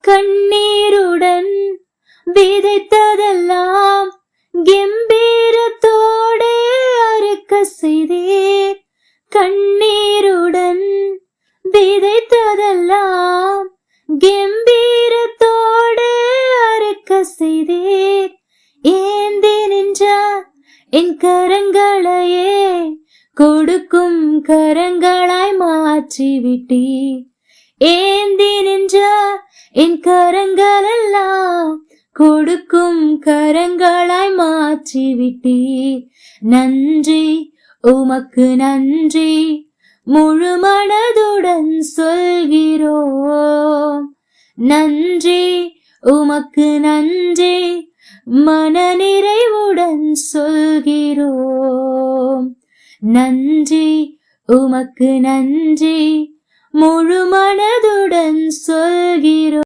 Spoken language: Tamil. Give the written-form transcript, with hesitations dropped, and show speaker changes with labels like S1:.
S1: கண்ணீருடன் விதைத்ததெல்லாம் கம்பீரத்தோடே அறுக்க செய்தீர். கண்ணீருடன் விதைத்ததெல்லாம் கம்பீரத்தோடே அறுக்க செய்தீர். ஏந்தி நின்றார் என் கரங்களையே கொடுக்கும் கரங்களாய் மாற்றிவிட்டீர். ஏந்தி நின்றார் என் கரங்களெல்லாம் கொடுக்கும் கரங்களாய் மாற்றிவிட்டீர். நன்றி, உமக்கு நன்றி, முழு மனதுடன் சொல்கிறோம். நன்றி, உமக்கு நன்றி, மனநிறைவுடன் சொல்கிறோம். நன்றி, உமக்கு நன்றி, முழு மனதுடன் சொல்கிறோம்.